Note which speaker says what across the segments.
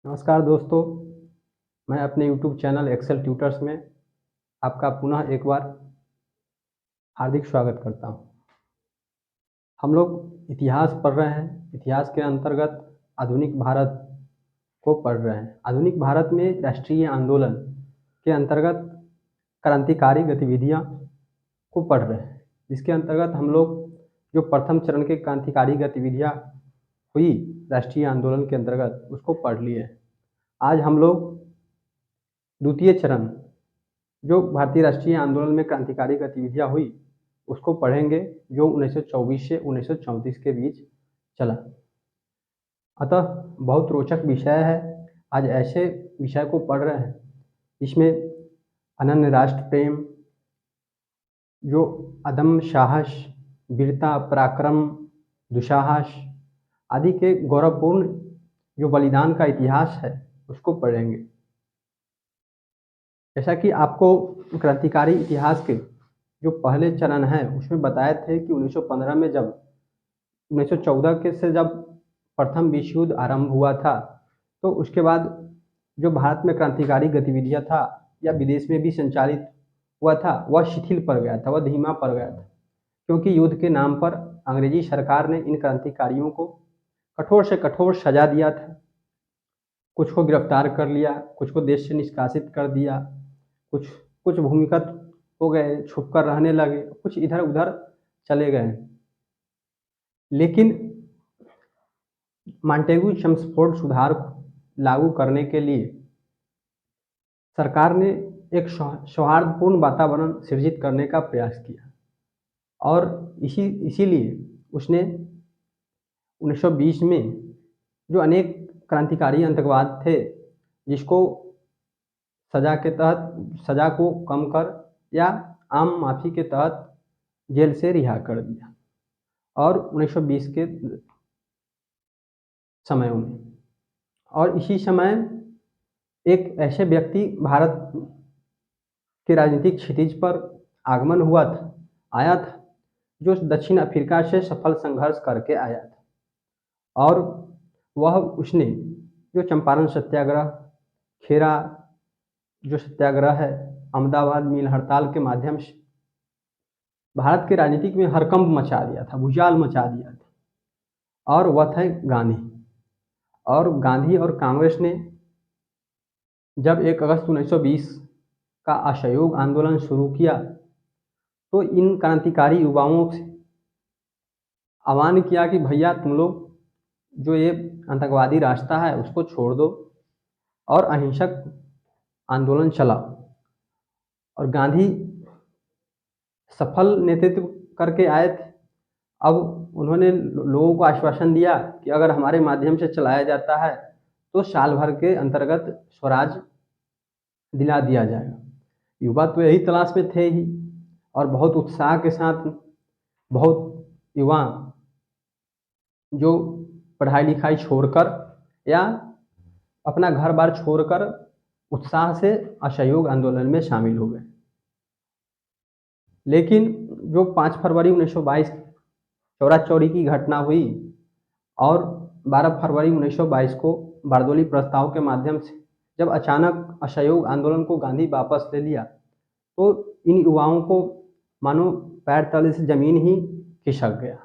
Speaker 1: नमस्कार दोस्तों, मैं अपने यूट्यूब चैनल एक्सेल ट्यूटर्स में आपका पुनः एक बार हार्दिक स्वागत करता हूं। हम लोग इतिहास पढ़ रहे हैं। इतिहास के अंतर्गत आधुनिक भारत को पढ़ रहे हैं। आधुनिक भारत में राष्ट्रीय आंदोलन के अंतर्गत क्रांतिकारी गतिविधियां को पढ़ रहे हैं, जिसके अंतर्गत हम लोग जो प्रथम चरण के क्रांतिकारी गतिविधियां हुई राष्ट्रीय आंदोलन के अंतर्गत उसको पढ़ लिए। आज हम लोग द्वितीय चरण जो भारतीय राष्ट्रीय आंदोलन में क्रांतिकारी गतिविधियां हुई उसको पढ़ेंगे, जो 1924 से 1934 के बीच चला। अतः बहुत रोचक विषय है। आज ऐसे विषय को पढ़ रहे हैं जिसमें अनन्य राष्ट्र प्रेम, जो अदम्य साहस, वीरता, पराक्रम, दुस्साहस आदि के गौरवपूर्ण जो बलिदान का इतिहास है उसको पढ़ेंगे। जैसा कि आपको क्रांतिकारी इतिहास के जो पहले चरण हैं उसमें बताए थे कि 1915 में जब 1914 के से जब प्रथम विश्व युद्ध आरंभ हुआ था, तो उसके बाद जो भारत में क्रांतिकारी गतिविधियां था या विदेश में भी संचालित हुआ था वह शिथिल पड़ गया था, वह धीमा पड़ गया था, क्योंकि युद्ध के नाम पर अंग्रेजी सरकार ने इन क्रांतिकारियों को कठोर से कठोर सजा दिया था। कुछ को गिरफ्तार कर लिया, कुछ को देश से निष्कासित कर दिया, कुछ कुछ भूमिगत हो गए, छुप कर रहने लगे, कुछ इधर उधर चले गए। लेकिन मॉन्टेगू चम्सफोर्ड सुधार लागू करने के लिए सरकार ने एक सौहार्दपूर्ण वातावरण सृजित करने का प्रयास किया और इसीलिए उसने 1920 में जो अनेक क्रांतिकारी आतंकवाद थे जिसको सजा को कम कर या आम माफी के तहत जेल से रिहा कर दिया। और 1920 के समयों में और इसी समय एक ऐसे व्यक्ति भारत के राजनीतिक क्षितिज पर आगमन आया था जो दक्षिण अफ्रीका से सफल संघर्ष करके आया था, और उसने जो चंपारण सत्याग्रह, खेरा जो सत्याग्रह है, अहमदाबाद मिल हड़ताल के माध्यम से भारत के राजनीतिक में हड़कंप मचा दिया था, भूचाल मचा दिया था, और वह थे गांधी। और गांधी और कांग्रेस ने जब 1 अगस्त 1920 का असहयोग आंदोलन शुरू किया तो इन क्रांतिकारी युवाओं से आह्वान किया कि भैया तुम लोग जो ये आतंकवादी रास्ता है उसको छोड़ दो और अहिंसक आंदोलन चलाओ। और गांधी सफल नेतृत्व करके आए थे। अब उन्होंने लोगों को आश्वासन दिया कि अगर हमारे माध्यम से चलाया जाता है तो साल भर के अंतर्गत स्वराज दिला दिया जाएगा। युवा तो यही तलाश में थे ही, और बहुत उत्साह के साथ बहुत युवा जो पढ़ाई लिखाई छोड़कर या अपना घर बार छोड़कर उत्साह से असहयोग आंदोलन में शामिल हो गए। लेकिन जो 5 फरवरी 1922 चौरा चौरी की घटना हुई और 12 फरवरी 1922 को बारदोली प्रस्ताव के माध्यम से जब अचानक असहयोग आंदोलन को गांधी वापस ले लिया तो इन युवाओं को मानो पैर तले से जमीन ही खिसक गया।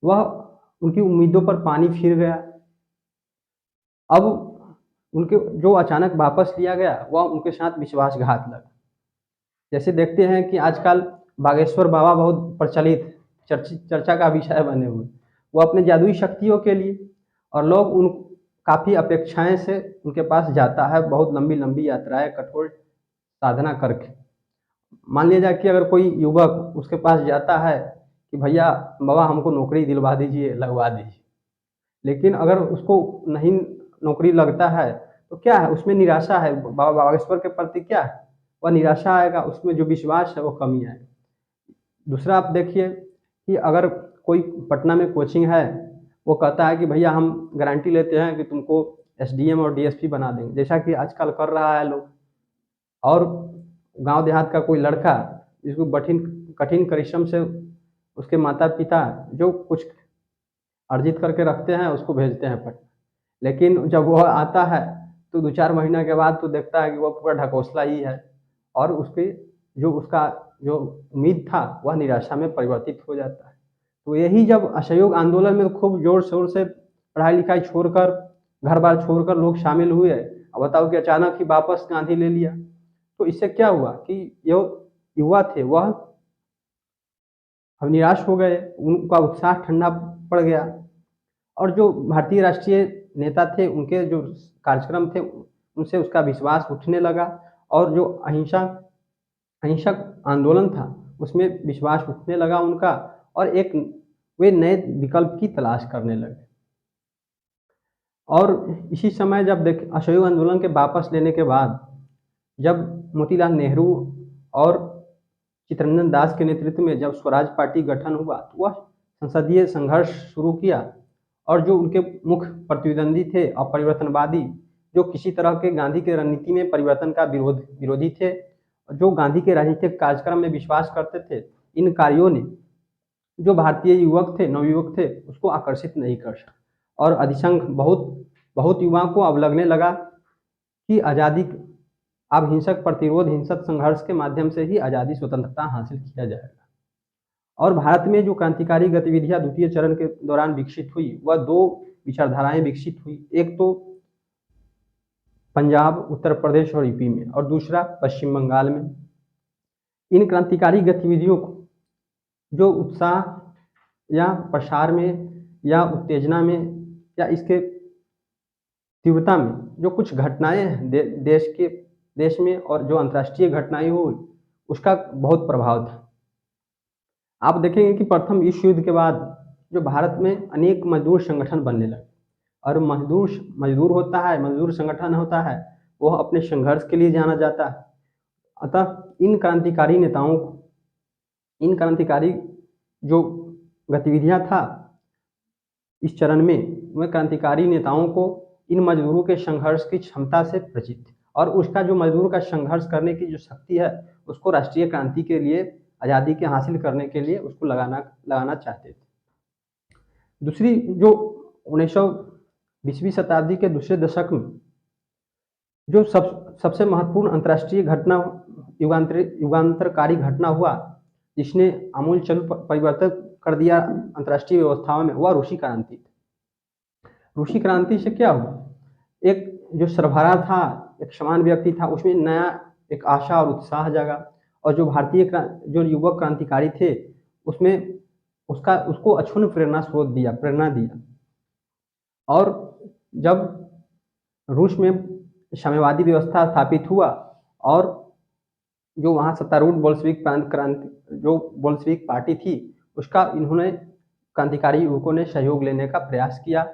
Speaker 1: वह उनकी उम्मीदों पर पानी फिर गया। अब उनके जो अचानक वापस लिया गया वह उनके साथ विश्वासघात लगा। जैसे देखते हैं कि आजकल बागेश्वर बाबा बहुत प्रचलित चर्चा का विषय बने हुए, वो अपने जादुई शक्तियों के लिए, और लोग उन काफ़ी अपेक्षाएं से उनके पास जाता है, बहुत लंबी लंबी यात्राएं कठोर साधना करके। मान लिया जाए कि अगर कोई युवक उसके पास जाता है कि भैया बाबा हमको नौकरी दिलवा दीजिए, लगवा दीजिए, लेकिन अगर उसको नहीं नौकरी लगता है तो क्या है, उसमें निराशा है। बाबा बागेश्वर के प्रति क्या है, वह निराशा आएगा, उसमें जो विश्वास है वो कमी आएगा। दूसरा आप देखिए कि अगर कोई पटना में कोचिंग है, वो कहता है कि भैया हम गारंटी लेते हैं कि तुमको एसडीएम और डीएसपी बना देंगे, जैसा कि आजकल कर रहा है लोग। और गांव देहात का कोई लड़का जिसको कठिन परिश्रम से उसके माता पिता जो कुछ अर्जित करके रखते हैं उसको भेजते हैं पटना, लेकिन जब वह आता है तो 2-4 महीने के बाद तो देखता है कि वह पूरा ढकोसला ही है और उसकी जो उसका जो उम्मीद था वह निराशा में परिवर्तित हो जाता है। तो यही जब असहयोग आंदोलन में खूब ज़ोर-शोर से पढ़ाई-लिखाई छोड़कर, घर-बार छोड़कर लोग शामिल हुए। अब बताओ कि अचानक ही वापस गांधी ले लिया। तो इससे क्या हुआ कि जो युवा थे वह अब निराश हो गए, उनका उत्साह ठंडा पड़ गया और जो भारतीय राष्ट्रीय नेता थे, उनके जो कार्यक्रम थे, उनसे उसका विश्वास उठने लगा और जो अहिंसक आंदोलन था, उसमें विश्वास उठने लगा उनका और एक वे नए विकल्प की तलाश करने लगे। और इसी समय जब असहयोग आंदोलन के वापस लेने के बाद जब मोतीलाल नेहरू और चित्तरंजन दास के नेतृत्व में जब स्वराज पार्टी गठन हुआ तो वह संसदीय संघर्ष शुरू किया और जो उनके मुख्य प्रतिद्वंदी थे अपरिवर्तनवादी, जो किसी तरह के गांधी के रणनीति में परिवर्तन का विरोधी थे, जो गांधी के राजनीतिक कार्यक्रम में विश्वास करते थे, इन कार्यों ने जो भारतीय युवक थे, नवयुवक थे, उसको आकर्षित नहीं कर सका और अधिसंख्य बहुत बहुत युवाओं को अब लगने लगा कि आज़ादी अब हिंसक प्रतिरोध, हिंसक संघर्ष के माध्यम से ही आज़ादी, स्वतंत्रता हासिल किया जाएगा। और भारत में जो क्रांतिकारी गतिविधियां द्वितीय चरण के दौरान विकसित हुई, वह 2 विचारधाराएं विकसित हुई। एक तो पंजाब, उत्तर प्रदेश और यूपी में और दूसरा पश्चिम बंगाल में। इन क्रांतिकारी गतिविधियों को जो उत्साह या प्रसार में या उत्तेजना में या इसके तीव्रता में जो कुछ घटनाएं हैं देश में और जो अंतर्राष्ट्रीय घटनाएं हुई, उसका बहुत प्रभाव था। आप देखेंगे कि प्रथम विश्व युद्ध के बाद जो भारत में अनेक मजदूर संगठन बनने लगे और मजदूर होता है, मजदूर संगठन होता है, वह अपने संघर्ष के लिए जाना जाता है। अतः इन क्रांतिकारी जो गतिविधियां था इस चरण में, वह क्रांतिकारी नेताओं को इन मजदूरों के संघर्ष की क्षमता से परिचित थे और उसका जो मजदूर का संघर्ष करने की जो शक्ति है, उसको राष्ट्रीय क्रांति के लिए, आज़ादी के हासिल करने के लिए उसको लगाना चाहते थे। दूसरी जो 1920वीं शताब्दी के दूसरे दशक में जो सबसे महत्वपूर्ण अंतर्राष्ट्रीय घटना, युगांतरकारी घटना हुआ, जिसने आमूल-चूल परिवर्तन कर दिया अंतर्राष्ट्रीय व्यवस्थाओं में, वह रूसी क्रांति थी। रूसी क्रांति से क्या हुआ? एक जो सरबराह था, एक समान व्यक्ति था, उसमें नया एक आशा और उत्साह जगा और जो भारतीय जो युवक क्रांतिकारी थे, उसमें उसको अक्षुण्ण प्रेरणा दिया। और जब रूस में साम्यवादी व्यवस्था स्थापित हुआ और जो वहाँ सत्तारूढ़ बोल्शेविक पार्टी थी, उसका इन्होंने क्रांतिकारी युवकों ने सहयोग लेने का प्रयास किया।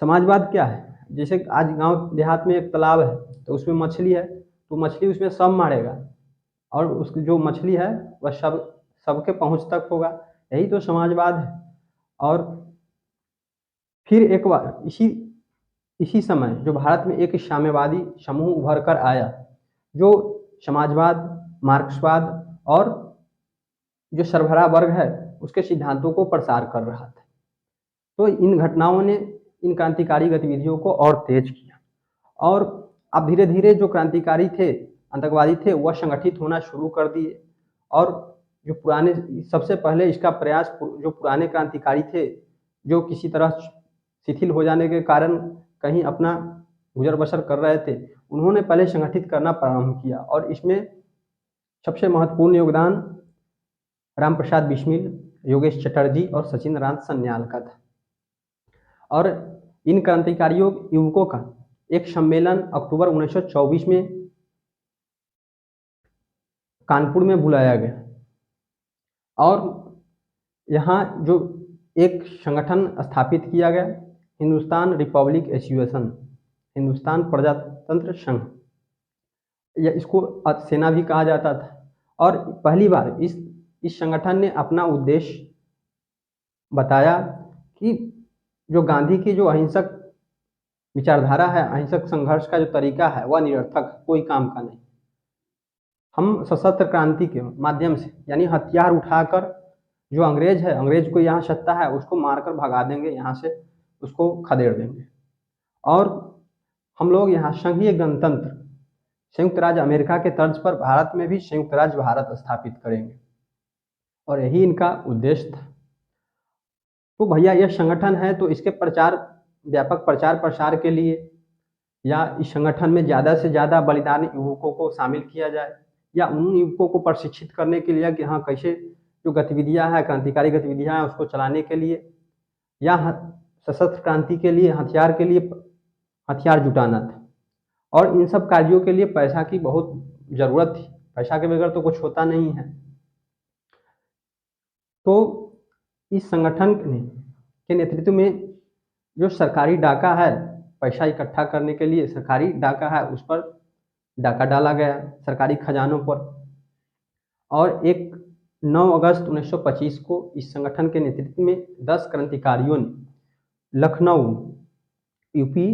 Speaker 1: समाजवाद क्या है? जैसे आज गांव देहात में एक तालाब है तो उसमें मछली है, तो मछली उसमें सब मारेगा और उसकी जो मछली है वह सबके पहुंच तक होगा। यही तो समाजवाद है। और फिर एक बार इसी समय जो भारत में एक साम्यवादी समूह उभर कर आया, जो समाजवाद, मार्क्सवाद और जो सरबराह वर्ग है उसके सिद्धांतों को प्रसार कर रहा था। तो इन घटनाओं ने इन क्रांतिकारी गतिविधियों को और तेज किया और अब धीरे धीरे जो क्रांतिकारी थे, आतंकवादी थे, वह संगठित होना शुरू कर दिए और जो पुराने, सबसे पहले इसका प्रयास जो पुराने क्रांतिकारी थे, जो किसी तरह शिथिल हो जाने के कारण कहीं अपना गुजर बसर कर रहे थे, उन्होंने पहले संगठित करना प्रारंभ किया और इसमें सबसे महत्वपूर्ण योगदान राम प्रसाद बिस्मिल, योगेश चटर्जी और सचिंद्रनाथ सन्याल का था। और इन क्रांतिकारियों युवकों का एक सम्मेलन अक्टूबर 1924 में कानपुर में बुलाया गया और यहाँ जो एक संगठन स्थापित किया गया, हिंदुस्तान रिपब्लिक एसोसिएशन, हिंदुस्तान प्रजातंत्र संघ, या इसको सेना भी कहा जाता था। और पहली बार इस संगठन ने अपना उद्देश्य बताया कि जो गांधी की जो अहिंसक विचारधारा है, अहिंसक संघर्ष का जो तरीका है, वह निरर्थक, कोई काम का नहीं। हम सशस्त्र क्रांति के माध्यम से, यानी हथियार उठाकर जो अंग्रेज है, अंग्रेज को यहाँ सत्ता है, उसको मारकर भगा देंगे, यहाँ से उसको खदेड़ देंगे। और हम लोग यहाँ संघीय गणतंत्र संयुक्त राज्य अमेरिका के तर्ज पर भारत में भी संयुक्त राज्य भारत स्थापित करेंगे, और यही इनका उद्देश्य था। तो भैया यह संगठन है, तो इसके व्यापक प्रचार प्रसार के लिए या इस संगठन में ज़्यादा से ज़्यादा बलिदानी युवकों को शामिल किया जाए, या उन युवकों को प्रशिक्षित करने के लिए कि हाँ कैसे जो गतिविधियाँ हैं, क्रांतिकारी गतिविधियाँ हैं, उसको चलाने के लिए, या सशस्त्र क्रांति के लिए हथियार जुटाना था। और इन सब कार्यों के लिए पैसा की बहुत ज़रूरत थी, पैसा के बगैर तो कुछ होता नहीं है। तो इस संगठन के नेतृत्व में जो सरकारी डाका है, पैसा इकट्ठा करने के लिए सरकारी डाका है, उस पर डाका डाला गया सरकारी खजानों पर। और 9 अगस्त 1925 को इस संगठन के नेतृत्व में 10 क्रांतिकारियों ने लखनऊ यूपी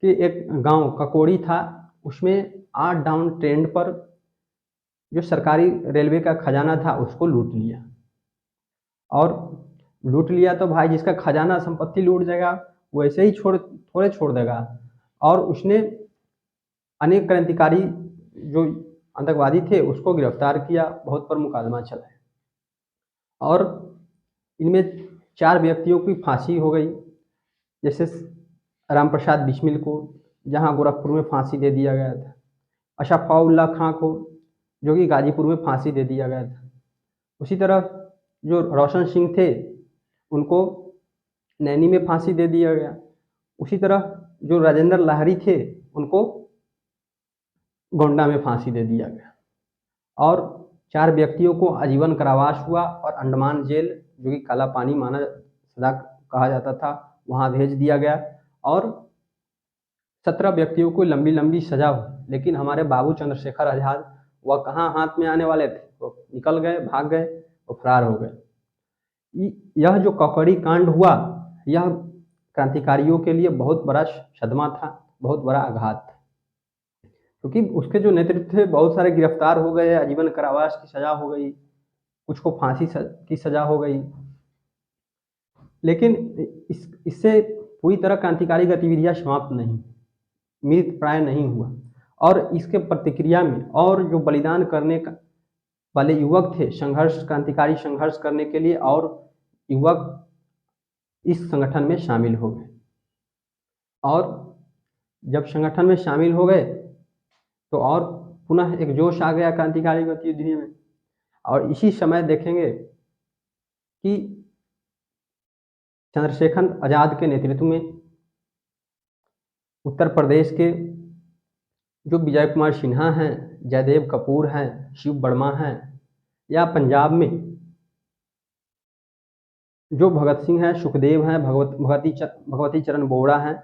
Speaker 1: के एक गांव ककोड़ी था, उसमें 8 डाउन ट्रेन पर जो सरकारी रेलवे का खजाना था उसको लूट लिया। और लूट लिया तो भाई जिसका खजाना संपत्ति लूट जाएगा वैसे ही थोड़े छोड़ देगा। और उसने अनेक क्रांतिकारी जो आतंकवादी थे उसको गिरफ्तार किया, बहुत पर मुकदमा चलाया, और इनमें 4 व्यक्तियों की फांसी हो गई। जैसे राम प्रसाद बिस्मिल को जहां गोरखपुर में फांसी दे दिया गया था, अशफाउल्लाह खां को जो कि गाजीपुर में फांसी दे दिया गया था। उसी तरह जो रोशन सिंह थे उनको नैनी में फांसी दे दिया गया। उसी तरह जो राजेंद्र लाहिड़ी थे उनको गोंडा में फांसी दे दिया गया। और 4 व्यक्तियों को आजीवन कारावास हुआ और अंडमान जेल जो कि काला पानी माना सदा कहा जाता था वहाँ भेज दिया गया। और 17 व्यक्तियों को लंबी लंबी सजा हुई, लेकिन हमारे बाबू चंद्रशेखर आज़ाद वह कहाँ हाथ में आने वाले थे, वो निकल गए, भाग गए, वो फरार हो गए। यह जो ककड़ी कांड हुआ यह क्रांतिकारियों के लिए बहुत बड़ा सदमा था, बहुत बड़ा आघात था, क्योंकि उसके जो नेतृत्व थे बहुत सारे गिरफ्तार हो गए, आजीवन कारावास की सजा हो गई, कुछ को फांसी की सजा हो गई। लेकिन इससे पूरी तरह क्रांतिकारी गतिविधियां समाप्त नहीं, मृत प्राय नहीं हुआ। और इसके प्रतिक्रिया में और जो बलिदान करने वाले युवक थे क्रांतिकारी संघर्ष करने के लिए, और युवक इस संगठन में शामिल हो गए। और जब संगठन में शामिल हो गए तो और पुनः एक जोश आ गया क्रांतिकारी गतिविधि में। और इसी समय देखेंगे कि चंद्रशेखर आज़ाद के नेतृत्व में उत्तर प्रदेश के जो विजय कुमार सिन्हा हैं, जयदेव कपूर हैं, शिव वर्मा हैं, या पंजाब में जो भगत सिंह हैं, सुखदेव हैं, भगवती चरण बोहरा हैं,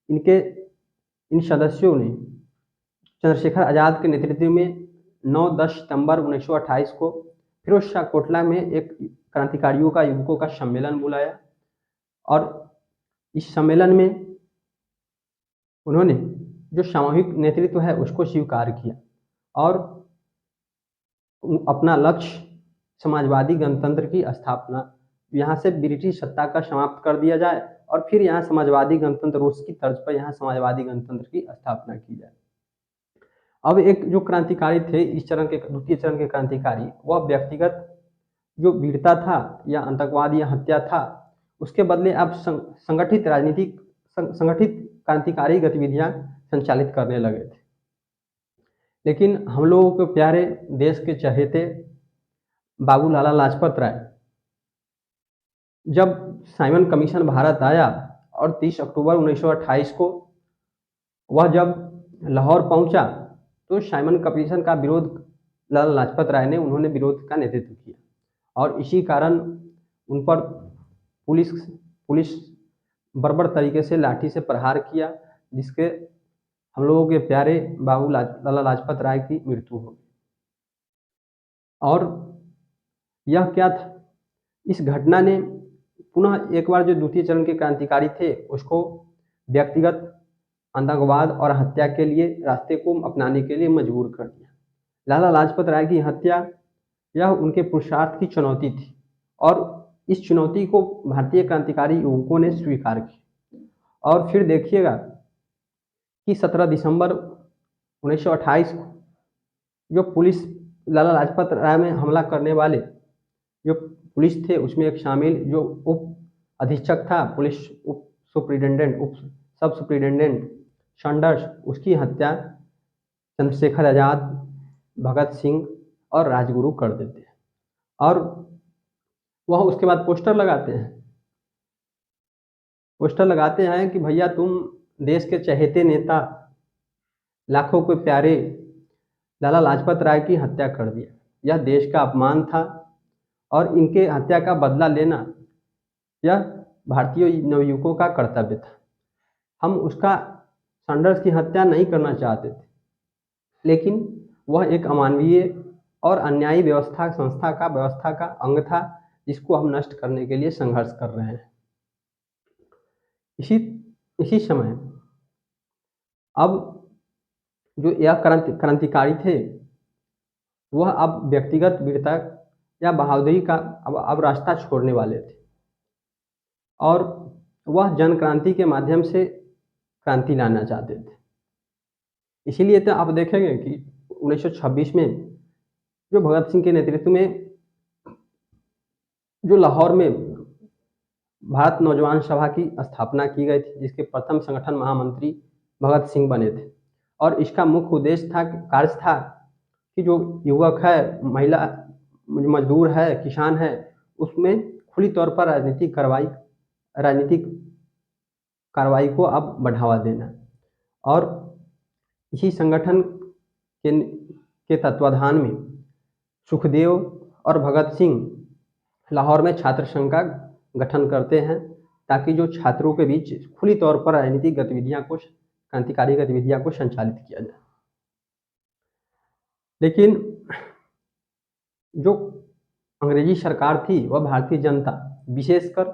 Speaker 1: इन सदस्यों ने चंद्रशेखर आज़ाद के नेतृत्व में 9-10 सितंबर 1928 को फिरोजशाह कोटला में एक क्रांतिकारियों का युवकों का सम्मेलन बुलाया। और इस सम्मेलन में उन्होंने जो सामूहिक नेतृत्व है उसको स्वीकार किया और अपना लक्ष्य समाजवादी गणतंत्र की स्थापना, यहाँ से ब्रिटिश सत्ता का समाप्त कर दिया जाए और फिर यहाँ समाजवादी गणतंत्र रूस की तर्ज पर यहाँ समाजवादी गणतंत्र की स्थापना की जाए। अब एक जो क्रांतिकारी थे इस द्वितीय चरण के क्रांतिकारी, वह व्यक्तिगत जो वीरता था या आतंकवाद या हत्या था उसके बदले अब संगठित क्रांतिकारी गतिविधियां संचालित करने लगे थे। लेकिन हम लोगों के प्यारे देश के चहेते बाबू लाला लाजपत राय, जब साइमन कमीशन भारत आया और 30 अक्टूबर 1928 को वह जब लाहौर पहुंचा तो साइमन कमीशन का विरोध लाला लाजपत राय ने उन्होंने विरोध का नेतृत्व किया और इसी कारण उन पर पुलिस बर्बर तरीके से लाठी से प्रहार किया, जिसके हम लोगों के प्यारे बाबू लाला लाजपत राय की मृत्यु हो गई। और यह क्या था, इस घटना ने पुनः एक बार जो द्वितीय चरण के क्रांतिकारी थे उसको व्यक्तिगत आतंकवाद और हत्या के लिए रास्ते को अपनाने के लिए मजबूर कर दिया। लाला लाजपत राय की हत्या यह उनके पुरुषार्थ की चुनौती थी और इस चुनौती को भारतीय क्रांतिकारी युवकों ने स्वीकार किया। और फिर देखिएगा कि 17 दिसंबर 1928 को जो पुलिस लाला लाजपत राय में हमला करने वाले जो पुलिस थे उसमें एक शामिल जो उप अधीक्षक था, पुलिस उप सब सुप्रिटेंडेंट सैंडर्स, उसकी हत्या चंद्रशेखर आज़ाद, भगत सिंह और राजगुरु कर देते हैं। और वह उसके बाद पोस्टर लगाते हैं कि भैया तुम देश के चहेते नेता, लाखों के प्यारे लाला लाजपत राय की हत्या कर दिया। यह देश का अपमान था और इनके हत्या का बदला लेना यह भारतीय नवयुवकों का कर्तव्य था। हम उसका सैंडर्स की हत्या नहीं करना चाहते थे, लेकिन वह एक अमानवीय और अन्यायी व्यवस्था का अंग था जिसको हम नष्ट करने के लिए संघर्ष कर रहे हैं। इसी समय अब जो यह क्रांतिकारी थे वह अब व्यक्तिगत वीरता या बहादुरी का अब रास्ता छोड़ने वाले थे और वह जन क्रांति के माध्यम से क्रांति लाना चाहते थे। इसीलिए तो आप देखेंगे कि 1926 में जो भगत सिंह के नेतृत्व में जो लाहौर में भारत नौजवान सभा की स्थापना की गई थी, जिसके प्रथम संगठन महामंत्री भगत सिंह बने थे। और इसका मुख्य उद्देश्य कार्य था कि जो युवक है, महिला, मजदूर है, किसान है, उसमें खुली तौर पर राजनीतिक कार्रवाई को अब बढ़ावा देना। और इसी संगठन के तत्वाधान में सुखदेव और भगत सिंह लाहौर में छात्र संघ का गठन करते हैं ताकि जो छात्रों के बीच खुली तौर पर क्रांतिकारी गतिविधियां को संचालित किया जाए। लेकिन जो अंग्रेजी सरकार थी वह भारतीय जनता, विशेषकर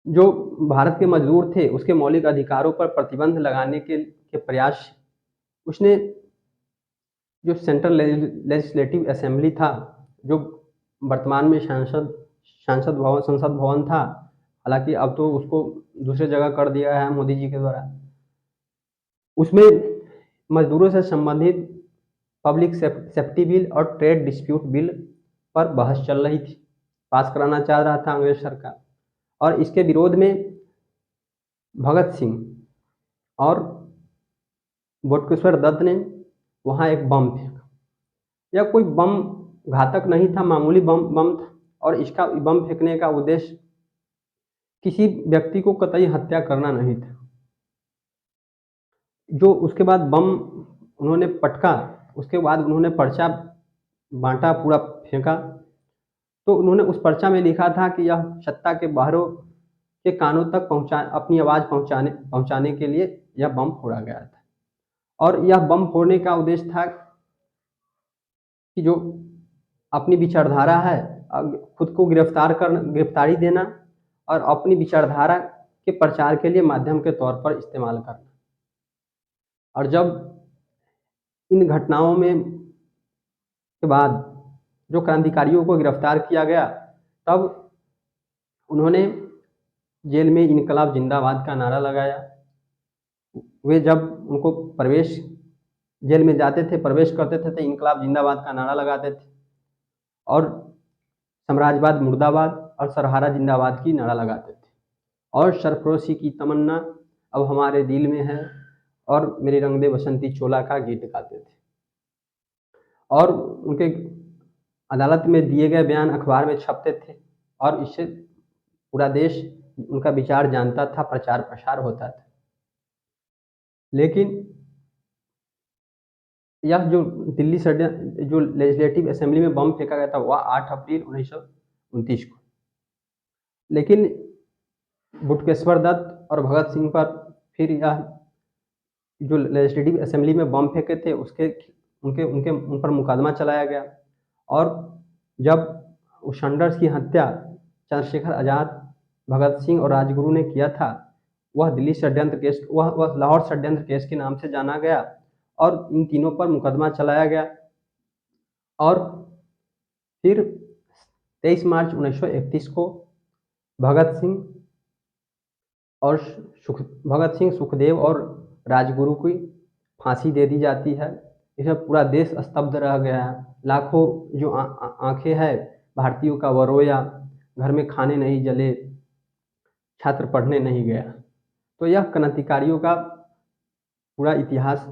Speaker 1: जो भारत के मजदूर थे, उसके मौलिक अधिकारों पर प्रतिबंध लगाने के प्रयास, उसने जो सेंट्रल लेजिस्लेटिव असेंबली था, जो वर्तमान में संसद भवन था, हालांकि अब तो उसको दूसरे जगह कर दिया है मोदी जी के द्वारा, उसमें मजदूरों से संबंधित पब्लिक सेफ्टी बिल और ट्रेड डिस्प्यूट बिल पर बहस चल रही थी, पास कराना चाह रहा था अंग्रेज सरकार। और इसके विरोध में भगत सिंह और बटुकेश्वर दत्त ने वहाँ एक बम फेंका। यह कोई बम घातक नहीं था, मामूली बम था और इसका बम फेंकने का उद्देश्य किसी व्यक्ति को कतई हत्या करना नहीं था। जो उसके बाद बम उन्होंने पटका, उसके बाद उन्होंने पर्चा बांटा, पूरा फेंका, तो उन्होंने उस पर्चा में लिखा था कि यह सत्ता के बाहरों के कानों तक अपनी आवाज़ पहुंचाने के लिए यह बम फोड़ा गया था। और यह बम फोड़ने का उद्देश्य था कि जो अपनी विचारधारा है, खुद को गिरफ्तारी देना और अपनी विचारधारा के प्रचार के लिए माध्यम के तौर पर इस्तेमाल करना। और जब इन घटनाओं में के बाद जो क्रांतिकारियों को गिरफ्तार किया गया, तब उन्होंने जेल में इनकलाब जिंदाबाद का नारा लगाया। वे जब उनको जेल में जाते थे, प्रवेश करते थे तो इनकलाब जिंदाबाद का नारा लगाते थे और साम्राज्यवाद मुर्दाबाद और सरहारा जिंदाबाद की नारा लगाते थे और सरफरोशी की तमन्ना अब हमारे दिल में है और मेरे रंग दे बसंती चोला का गीत गाते थे। और उनके अदालत में दिए गए बयान अखबार में छपते थे और इससे पूरा देश उनका विचार जानता था, प्रचार प्रसार होता था। लेकिन यह जो दिल्ली जो लेजिस्लेटिव असेंबली में बम फेंका गया था वह 8 अप्रैल 1929 को। लेकिन बटुकेश्वर दत्त और भगत सिंह पर फिर यह जो लेजिस्लेटिव असेंबली में बम फेंके थे उन पर मुकदमा चलाया गया। और जब सैंडर्स की हत्या चंद्रशेखर आज़ाद, भगत सिंह और राजगुरु ने किया था, वह लाहौर षड्यंत्र केस के नाम से जाना गया और इन तीनों पर मुकदमा चलाया गया। और फिर 23 मार्च 1931 को भगत सिंह और भगत सिंह, सुखदेव और राजगुरु की फांसी दे दी जाती है। इसमें पूरा देश स्तब्ध रह गया है। लाखों जो आंखें हैं भारतीयों का वो रोया, घर में खाने नहीं जले, छात्र पढ़ने नहीं गया। तो यह क्रांतिकारियों का पूरा इतिहास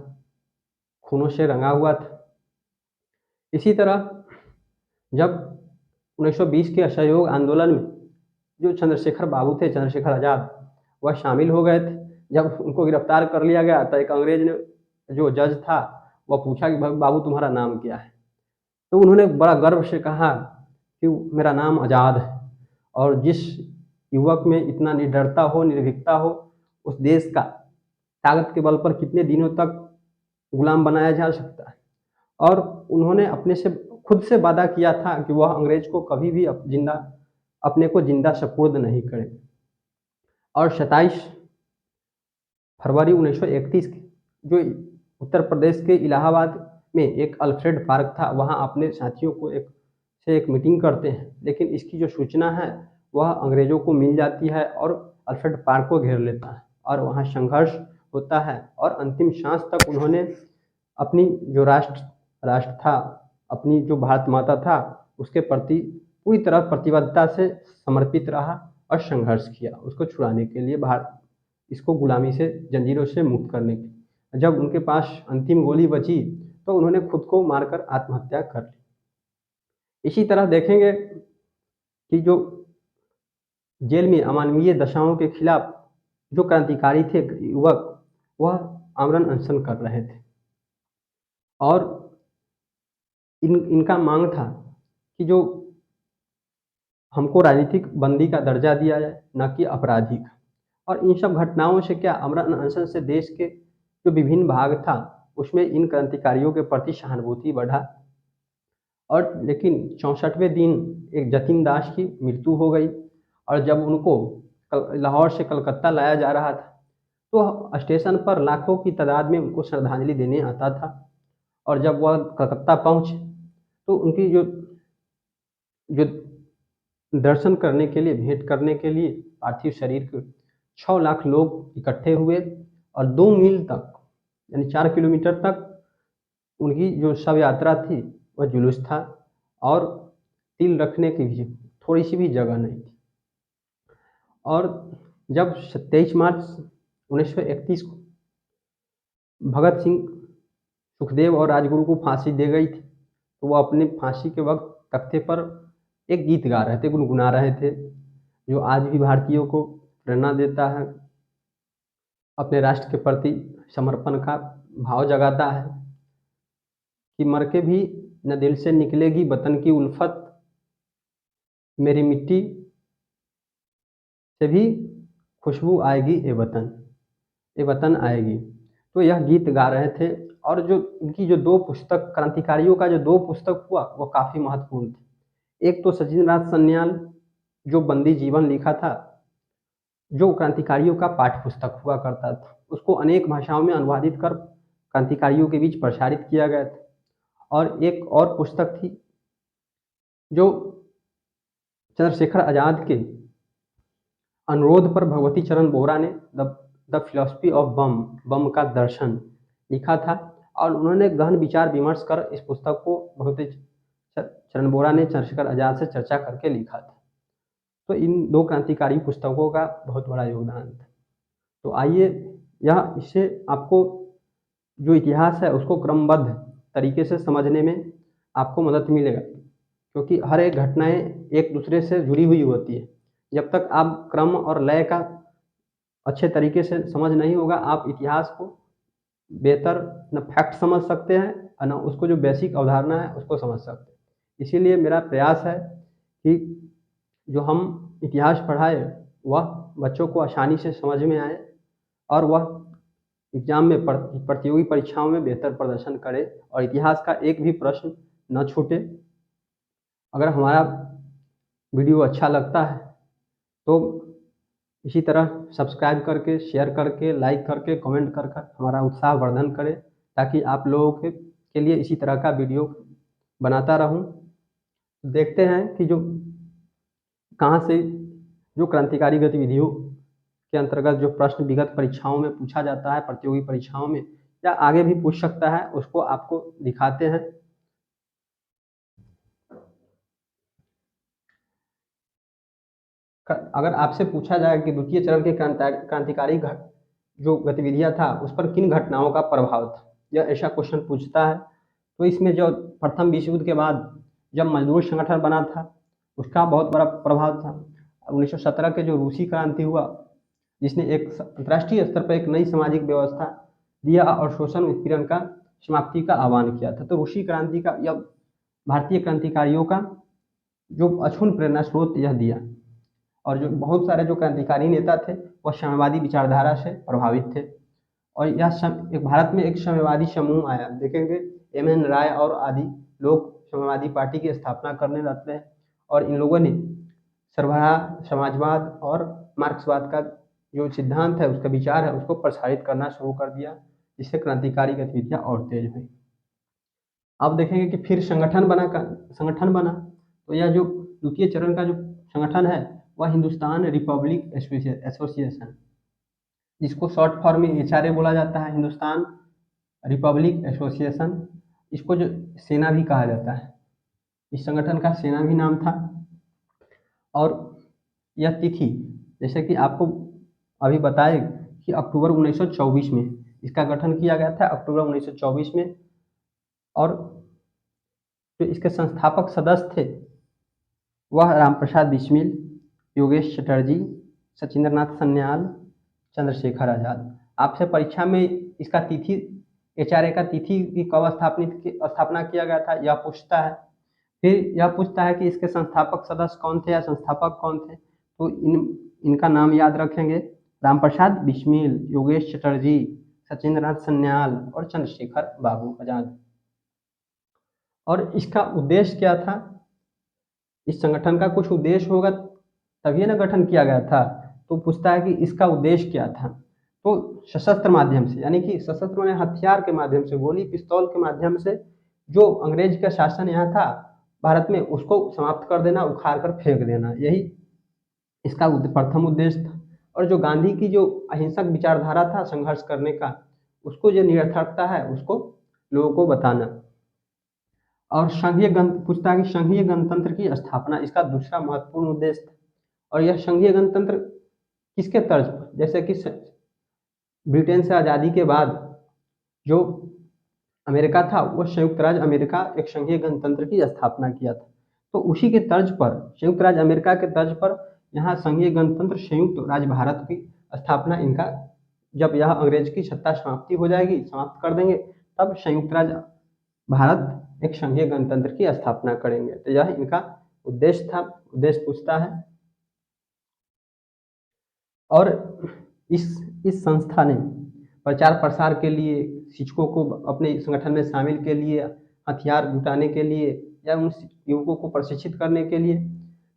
Speaker 1: खूनों से रंगा हुआ था। इसी तरह जब 1920 के असहयोग आंदोलन में जो चंद्रशेखर बाबू थे, चंद्रशेखर आज़ाद, वह शामिल हो गए थे। जब उनको गिरफ्तार कर लिया गया तो एक अंग्रेज ने, जो जज था, वह पूछा कि बाबू तुम्हारा नाम क्या है? तो उन्होंने बड़ा गर्व से कहा कि मेरा नाम आज़ाद है। और जिस युवक में इतना निडरता हो, निर्भीकता हो, उस देश का ताकत के बल पर कितने दिनों तक गुलाम बनाया जा सकता है। और उन्होंने खुद से वादा किया था कि वह अंग्रेज को कभी भी अपने को जिंदा सपुर्द नहीं करेंगे। और 27 फरवरी 1931 जो उत्तर प्रदेश के इलाहाबाद में एक अल्फ्रेड पार्क था, वहाँ अपने साथियों को एक मीटिंग करते हैं। लेकिन इसकी जो सूचना है वह अंग्रेजों को मिल जाती है और अल्फ्रेड पार्क को घेर लेता है और वहाँ संघर्ष होता है। और अंतिम सांस तक उन्होंने अपनी जो राष्ट्र था, अपनी जो भारत माता था, उसके प्रति पूरी तरह प्रतिबद्धता से समर्पित रहा और संघर्ष किया उसको छुड़ाने के लिए, इसको गुलामी से, जंजीरों से मुक्त करने के लिए। जब उनके पास अंतिम गोली बची तो उन्होंने खुद को मारकर आत्महत्या कर ली। इसी तरह देखेंगे कि जो जेल में अमानवीय दशाओं के खिलाफ जो क्रांतिकारी थे युवक, वह आमरण अनशन कर रहे थे और इनका मांग था कि जो हमको राजनीतिक बंदी का दर्जा दिया जाए, न कि अपराधी का। और इन सब घटनाओं से क्या, आमरण अनशन से देश के जो विभिन्न भाग था उसमें इन क्रांतिकारियों के प्रति सहानुभूति बढ़ा। और लेकिन 64वें दिन एक जतिन दास की मृत्यु हो गई और जब उनको लाहौर से कलकत्ता लाया जा रहा था तो स्टेशन पर लाखों की तादाद में उनको श्रद्धांजलि देने आता था। और जब वह कलकत्ता पहुँचे तो उनकी जो दर्शन करने के लिए, भेंट करने के लिए पार्थिव शरीर के 6 लाख लोग इकट्ठे हुए और 2 मील तक, यानी 4 किलोमीटर तक उनकी जो शव यात्रा थी वह जुलूस था और तिल रखने की भी थोड़ी सी भी जगह नहीं थी। और जब 23 मार्च 1931 को भगत सिंह, सुखदेव और राजगुरु को फांसी दे गई थी तो वो अपने फांसी के वक्त तख्ते पर एक गीत गा रहे थे, गुनगुना रहे थे, जो आज भी भारतीयों को प्रेरणा देता है, अपने राष्ट्र के प्रति समर्पण का भाव जगाता है कि मर के भी न दिल से निकलेगी वतन की उल्फत, मेरी मिट्टी से भी खुशबू आएगी ए वतन आएगी। तो यह गीत गा रहे थे। और जो इनकी जो 2 पुस्तक, क्रांतिकारियों का जो 2 पुस्तक हुआ वो काफ़ी महत्वपूर्ण थे। एक तो सचिंद्रनाथ सन्याल जो बंदी जीवन लिखा था, जो क्रांतिकारियों का पाठ्य पुस्तक हुआ करता था, उसको अनेक भाषाओं में अनुवादित कर क्रांतिकारियों के बीच प्रसारित किया गया था। और एक और पुस्तक थी जो चंद्रशेखर आज़ाद के अनुरोध पर भगवती चरण बोहरा ने द फिलॉसफी ऑफ बम का दर्शन लिखा था और उन्होंने गहन विचार विमर्श कर इस पुस्तक को भगवती चरण बोहरा ने चंद्रशेखर आज़ाद से चर्चा करके लिखा था। तो इन 2 क्रांतिकारी पुस्तकों का बहुत बड़ा योगदान था। तो आइए इससे आपको जो इतिहास है उसको क्रमबद्ध तरीके से समझने में आपको मदद मिलेगा, क्योंकि हर एक घटनाएं एक दूसरे से जुड़ी हुई होती है। जब तक आप क्रम और लय का अच्छे तरीके से समझ नहीं होगा, आप इतिहास को बेहतर न फैक्ट समझ सकते हैं और न उसको जो बेसिक अवधारणा है उसको समझ सकते हैं। इसीलिए मेरा प्रयास है कि जो हम इतिहास पढ़ाए वह बच्चों को आसानी से समझ में आए और वह एग्जाम में, प्रतियोगी परीक्षाओं में बेहतर प्रदर्शन करे और इतिहास का एक भी प्रश्न न छूटे। अगर हमारा वीडियो अच्छा लगता है तो इसी तरह सब्सक्राइब करके, शेयर करके, लाइक करके, कमेंट कर हमारा उत्साह वर्धन करें, ताकि आप लोगों के लिए इसी तरह का वीडियो बनाता रहूं। देखते हैं कि जो कहाँ से जो क्रांतिकारी गतिविधियों के अंतर्गत जो प्रश्न विगत परीक्षाओं में पूछा जाता है, प्रतियोगी परीक्षाओं में या आगे भी पूछ सकता है, उसको आपको दिखाते हैं। अगर आपसे पूछा जाए कि द्वितीय चरण के क्रांतिकारी जो गतिविधियां था उस पर किन घटनाओं का प्रभाव था, यह ऐसा क्वेश्चन पूछता है। तो इसमें जो प्रथम विश्व युद्ध के बाद जब मजदूर संगठन बना था उसका बहुत बड़ा प्रभाव था। 1917 के जो रूसी क्रांति हुआ जिसने एक अंतर्राष्ट्रीय स्तर पर एक नई सामाजिक व्यवस्था दिया और शोषण उत्पीड़न का समाप्ति का आह्वान किया था। तो रूसी क्रांति का या भारतीय क्रांतिकारियों का जो अक्षुण्ण प्रेरणा स्रोत यह दिया, और जो बहुत सारे जो क्रांतिकारी नेता थे वह साम्यवादी विचारधारा से प्रभावित थे। और एक भारत में एक साम्यवादी समूह आया, देखेंगे एम.एन. राय और आदि लोग साम्यवादी पार्टी की स्थापना करने लगते हैं, और इन लोगों ने सर्वहारा समाजवाद और मार्क्सवाद का जो सिद्धांत है, उसका विचार है, उसको प्रसारित करना शुरू कर दिया, जिससे क्रांतिकारी गतिविधियां और तेज हुई। अब देखेंगे कि फिर संगठन बना। तो यह जो द्वितीय चरण का जो संगठन है वह हिंदुस्तान रिपब्लिक एसोसिएशन, जिसको शॉर्ट फॉर्म में HRA बोला जाता है, हिंदुस्तान रिपब्लिक एसोसिएशन। इसको जो सेना भी कहा जाता है, इस संगठन का सेना भी नाम था। और यह तिथि जैसे कि आपको अभी बताए कि अक्टूबर 1924 में इसका गठन किया गया था, अक्टूबर 1924 में। और जो इसके संस्थापक सदस्य थे वह रामप्रसाद बिस्मिल, योगेश चटर्जी, सचिंद्रनाथ सन्याल, चंद्रशेखर आजाद। आपसे परीक्षा में इसका तिथि HRA का तिथि की कब स्थापना किया गया था यह पूछता है। फिर यह पूछता है कि इसके संस्थापक सदस्य कौन थे या संस्थापक कौन थे। तो इनका नाम याद रखेंगे, रामप्रसाद बिस्मिल, योगेश चटर्जी, सचिंद्रनाथ सन्याल और चंद्रशेखर बाबू आजाद। और इसका उद्देश्य क्या था, इस संगठन का कुछ उद्देश्य होगा तभी ना गठन किया गया था। तो पूछता है कि इसका उद्देश्य क्या था। तो सशस्त्र माध्यम से, यानी कि सशस्त्र माने हथियार के माध्यम से, गोली पिस्तौल के माध्यम से जो अंग्रेज का शासन यहाँ था भारत में उसको समाप्त कर देना, उखाड़ कर फेंक देना, यही इसका प्रथम उद्देश्य था। और जो गांधी की जो अहिंसक विचारधारा था संघर्ष करने का, उसको जो निरर्थकता है उसको लोगों को बताना। और पूछता है कि संघीय गणतंत्र की स्थापना इसका दूसरा महत्वपूर्ण उद्देश्य था। और यह संघीय गणतंत्र किसके तर्ज पर, जैसे कि ब्रिटेन से आज़ादी के बाद जो अमेरिका था वह संयुक्त राज्य अमेरिका एक संघीय गणतंत्र की स्थापना किया था। तो उसी के तर्ज पर, संयुक्त राज्य अमेरिका के तर्ज पर यहाँ संघीय गणतंत्र संयुक्त राज्य भारत की स्थापना इनका, जब यह अंग्रेज की सत्ता समाप्ति हो जाएगी, समाप्त कर देंगे, तब संयुक्त राज्य भारत एक संघीय गणतंत्र की स्थापना करेंगे। तो यह इनका उद्देश्य था, उद्देश्य पूछता है। और इस संस्था ने प्रचार प्रसार के लिए, शिक्षकों को अपने संगठन में शामिल के लिए, हथियार जुटाने के लिए या उन युवकों को प्रशिक्षित करने के लिए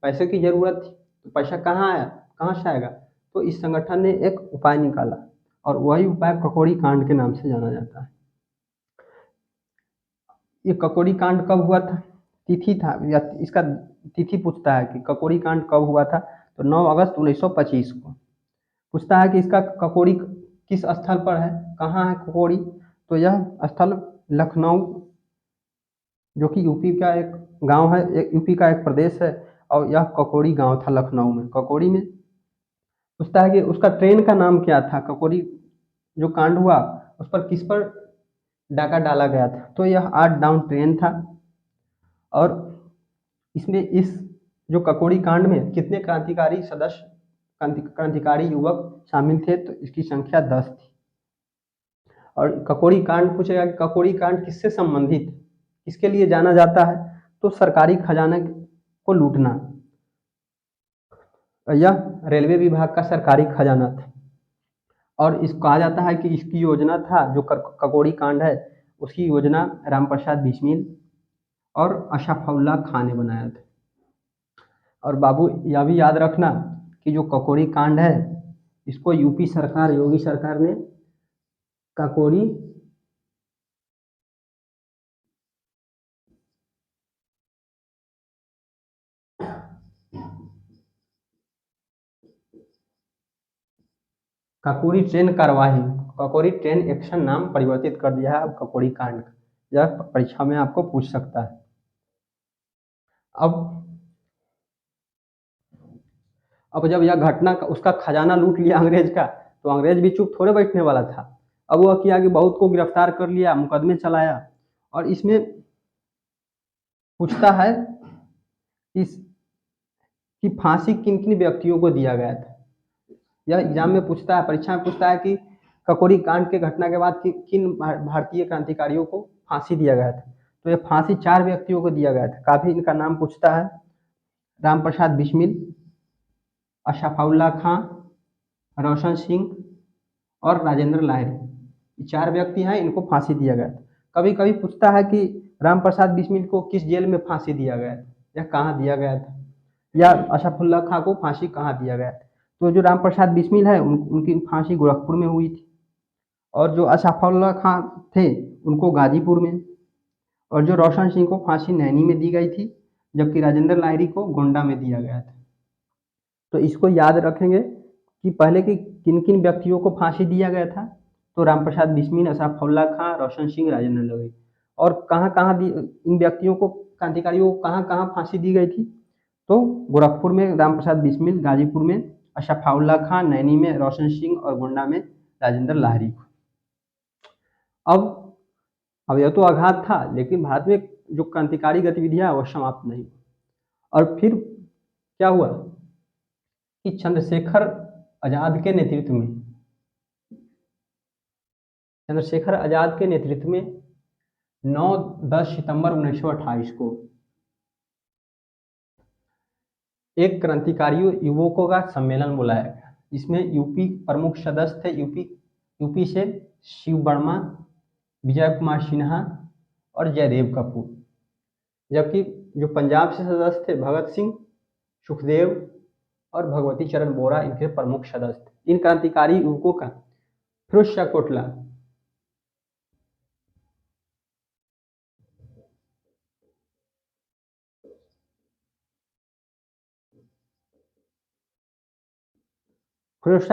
Speaker 1: पैसे की जरूरत थी। तो पैसा कहाँ आया, कहाँ से आएगा। तो इस संगठन ने एक उपाय निकाला और वही उपाय ककोरी कांड के नाम से जाना जाता है। ये ककोरी कांड कब हुआ था, तिथि था या इसका तिथि पूछता है कि ककोरी कांड कब हुआ था। तो 9 अगस्त 1925 को। पूछता है कि इसका ककोरी किस स्थल पर है, कहाँ है ककोरी। तो यह स्थल लखनऊ, जो कि यूपी का एक गांव है, यूपी का एक प्रदेश है, और यह ककोरी गांव था लखनऊ में, ककोरी में। पूछता है कि उसका ट्रेन का नाम क्या था, ककोरी जो कांड हुआ उस पर किस पर डाका डाला गया था। तो यह 8 डाउन ट्रेन था। और इसमें इस जो ककोरी कांड में कितने क्रांतिकारी सदस्य, क्रांतिकारी युवक शामिल थे, तो इसकी संख्या 10 थी। और ककोरी कांड पूछेगा कि ककोरी कांड किससे संबंधित, किसके लिए जाना जाता है। तो सरकारी खजाने को लूटना, यह रेलवे विभाग का सरकारी खजाना था। और इस कहा जाता है कि इसकी योजना था, जो ककोरी कांड है उसकी योजना रामप्रसाद बिस्मिल और अशफाउल्लाह खां ने बनाया था। और बाबू यह भी याद रखना कि जो ककोरी कांड है इसको यूपी सरकार, योगी सरकार ने ककोरी ककोरी ट्रेन कार्यवाही, ककोरी ट्रेन एक्शन नाम परिवर्तित कर दिया है अब ककोरी कांड का। यह परीक्षा में आपको पूछ सकता है। अब जब यह घटना उसका खजाना लूट लिया अंग्रेज का, तो अंग्रेज भी चुप थोड़े बैठने वाला था। अब वह किया कि बहुत को गिरफ्तार कर लिया, मुकदमे चलाया। और इसमें पूछता है इस कि फांसी किन किन व्यक्तियों को दिया गया था। यह एग्जाम में पूछता है, परीक्षा में पूछता है कि ककोरी कांड के घटना के बाद किन भारतीय क्रांतिकारियों को फांसी दिया गया था। तो यह फांसी 4 व्यक्तियों को दिया गया था। काफी इनका नाम पूछता है, राम प्रसाद बिस्मिल, अशफाउल्ला खां, रोशन सिंह और राजेंद्र लाहिड़ी। 4 व्यक्ति हैं, इनको फांसी दिया गया था। कभी कभी पूछता है कि राम प्रसाद बिस्मिल को किस जेल में फांसी दिया गया था या कहाँ दिया गया था, या अशफाउल्ला खां को फांसी कहाँ दिया गया था। तो जो राम प्रसाद बिस्मिल है उनकी फांसी गोरखपुर में हुई थी, और जो अशफाउल्ला खां थे उनको गाजीपुर में, और जो रोशन सिंह को फांसी नैनी में दी गई थी, जबकि राजेंद्र लाहिड़ी को गोंडा में दिया गया था। तो इसको याद रखेंगे कि पहले कि किन किन व्यक्तियों को फांसी दिया गया था। तो राम प्रसाद बिस्मिल, अशफाउल्ला खां, रोशन सिंह, राजेंद्र लाहिड़ी। और कहाँ कहाँ इन व्यक्तियों को, क्रांतिकारियों को कहाँ कहाँ फांसी दी गई थी। तो गोरखपुर में राम प्रसाद बिस्मिल, गाजीपुर में अशफाउल्ला खां, नैनी में रोशन सिंह और गोंडा में राजेंद्र लाहिड़ी को। अब यह तो आघात था, लेकिन भारत में जो क्रांतिकारी गतिविधियां वह समाप्त नहीं। और फिर क्या हुआ कि चंद्रशेखर आजाद के नेतृत्व में 9-10 सितंबर 1928 को एक क्रांतिकारी युवकों का सम्मेलन बुलाया गया। इसमें यूपी प्रमुख सदस्य थे, यूपी से शिव वर्मा, विजय कुमार सिन्हा और जयदेव कपूर। जबकि जो पंजाब से सदस्य थे, भगत सिंह, सुखदेव और भगवती चरण बोरा इनके प्रमुख सदस्य थे। इन क्रांतिकारी युवकों का फिरोज शाह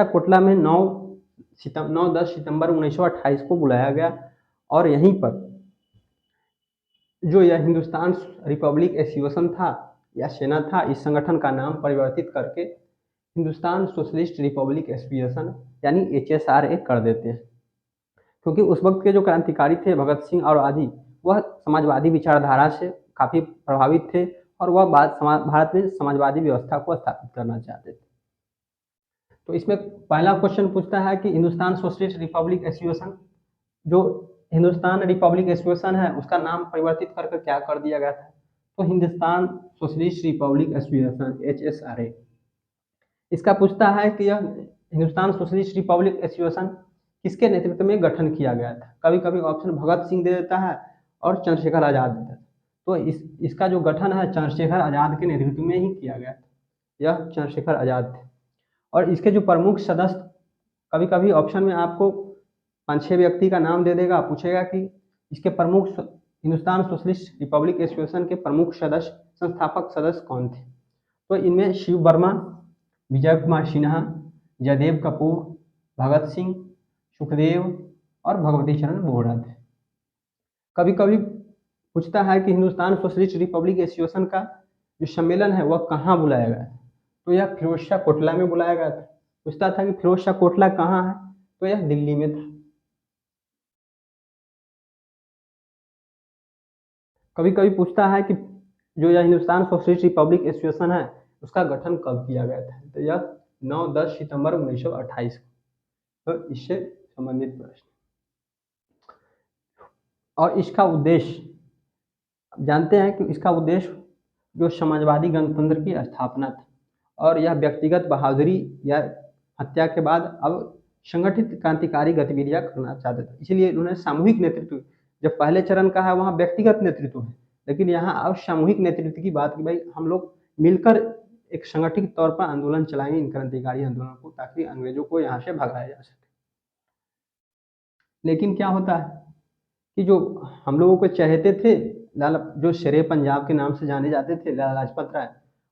Speaker 1: कोटला में 9-10 सितंबर 1928 को बुलाया गया। और यहीं पर जो यह हिंदुस्तान रिपब्लिक एसोसिएशन था या सेना था, इस संगठन का नाम परिवर्तित करके हिंदुस्तान सोशलिस्ट रिपब्लिक एसोसिएशन यानी HSRA कर देते हैं। क्योंकि उस वक्त के जो क्रांतिकारी थे भगत सिंह और आदि, वह समाजवादी विचारधारा से काफ़ी प्रभावित थे और वह भारत में समाजवादी व्यवस्था को स्थापित करना चाहते थे। तो इसमें पहला क्वेश्चन पूछता है कि हिंदुस्तान सोशलिस्ट रिपब्लिक एसोसिएशन, जो हिंदुस्तान रिपब्लिक एसोसिएशन है, उसका नाम परिवर्तित करके क्या कर दिया गया था। तो Hindustan socialist Republic association HSRA। इसका पूछता है कि यह हिंदुस्तान सोशलिस्ट रिपब्लिक एसोसिएशन किसके नेतृत्व में गठन किया गया था। कभी कभी ऑप्शन भगत सिंह दे देता है और चंद्रशेखर आजाद देता है। तो इसका जो गठन है चंद्रशेखर आजाद के नेतृत्व में ही किया गया था। यह चंद्रशेखर आजाद थे। और इसके जो प्रमुख सदस्य, कभी कभी ऑप्शन में आपको 5-6 व्यक्ति का नाम दे देगा, पूछेगा कि इसके प्रमुख, हिंदुस्तान सोशलिस्ट रिपब्लिक एसोसिएशन के प्रमुख सदस्य, संस्थापक सदस्य कौन थे। तो इनमें शिव वर्मा, विजय कुमार सिन्हा, जयदेव कपूर, भगत सिंह, सुखदेव और भगवती चरण बोहरा थे। कभी कभी पूछता है कि हिंदुस्तान सोशलिस्ट रिपब्लिक एसोसिएशन का जो सम्मेलन है वह कहाँ बुलाया गया है। तो यह फिरोज शाह कोटला में बुलाया गया था। पूछता था कि फिरोज शाह कोटला कहाँ है, तो यह दिल्ली में था। कभी कभी पूछता है कि जो यह हिंदुस्तान सोशलिस्ट रिपब्लिक एसोसिएशन है उसका गठन कब किया गया था। तो यह 9-10 सितंबर 1928 को। तो इससे संबंधित प्रश्न। और इसका उद्देश्य जानते हैं कि इसका उद्देश्य जो समाजवादी गणतंत्र की स्थापना था, और यह व्यक्तिगत बहादुरी या हत्या के बाद अब संगठित क्रांतिकारी गतिविधियां करना चाहते थे। इसलिए उन्होंने सामूहिक नेतृत्व, जब पहले चरण का है वहाँ व्यक्तिगत नेतृत्व है, लेकिन यहाँ अब सामूहिक नेतृत्व की बात की, भाई हम लोग मिलकर एक संगठित तौर पर आंदोलन चलाएंगे, इन क्रांतिकारी आंदोलन को, ताकि अंग्रेजों को यहाँ से भगाया जा सके। लेकिन क्या होता है कि जो हम लोगों को चहेते थे, जो शेरे पंजाब के नाम से जाने जाते थे, लाला लाजपत राय,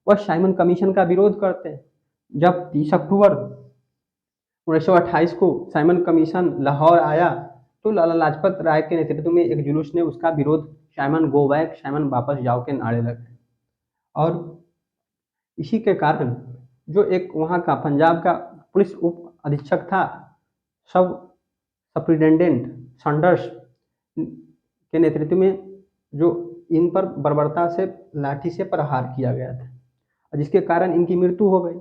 Speaker 1: वह साइमन कमीशन का विरोध करते हैं। जब 30 अक्टूबर 1928 को साइमन कमीशन लाहौर आया तो लाला लाजपत राय के नेतृत्व में एक जुलूस ने उसका विरोध साइमन गो बैक, साइमन वापस जाओ के नारे लगे। और इसी के कारण जो एक वहाँ का पंजाब का पुलिस उप अधीक्षक था सब सुप्रिटेंडेंट सैंडर्स के नेतृत्व में जो इन पर बर्बरता से लाठी से प्रहार किया गया था, जिसके कारण इनकी मृत्यु हो गई।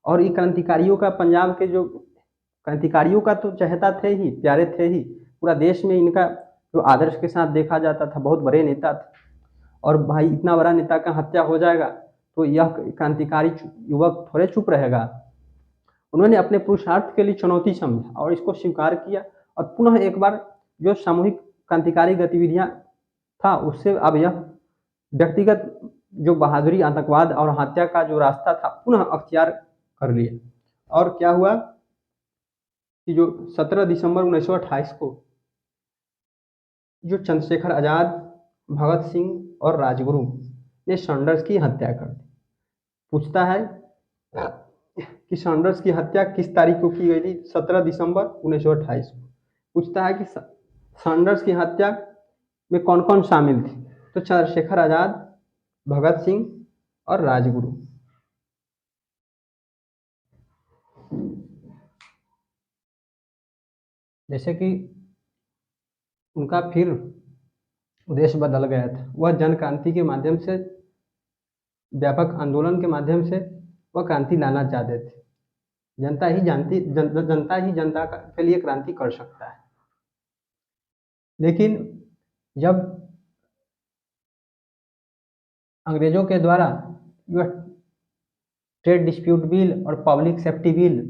Speaker 1: और ये क्रांतिकारियों का, पंजाब के जो क्रांतिकारियों का तो चहेता थे ही, प्यारे थे ही, पूरा देश में इनका जो आदर्श के साथ देखा जाता था, बहुत बड़े नेता थे। और भाई इतना बड़ा नेता का हत्या हो जाएगा तो यह क्रांतिकारी युवक थोड़े चुप रहेगा। उन्होंने अपने पुरुषार्थ के लिए चुनौती समझा और इसको स्वीकार किया और पुनः एक बार जो सामूहिक क्रांतिकारी गतिविधियां था उससे अब यह व्यक्तिगत जो बहादुरी, आतंकवाद और हत्या का जो रास्ता था पुनः अख्तियार कर लिया। और क्या हुआ कि जो 17 दिसंबर 1928 को जो चंद्रशेखर आजाद, भगत सिंह और राजगुरु ने सैंडर्स की हत्या कर दी। पूछता है कि सैंडर्स की हत्या किस तारीख को की गई थी? 17 दिसंबर 1928 को। पूछता है कि सैंडर्स की हत्या में कौन कौन शामिल थे? तो चंद्रशेखर आजाद, भगत सिंह और राजगुरु। जैसे कि उनका फिर उद्देश्य बदल गया था, वह जन क्रांति के माध्यम से, व्यापक आंदोलन के माध्यम से वह क्रांति लाना चाहते थे। जनता ही जनता के लिए क्रांति कर सकता है। लेकिन जब अंग्रेजों के द्वारा यह ट्रेड डिस्प्यूट बिल और पब्लिक सेफ्टी बिल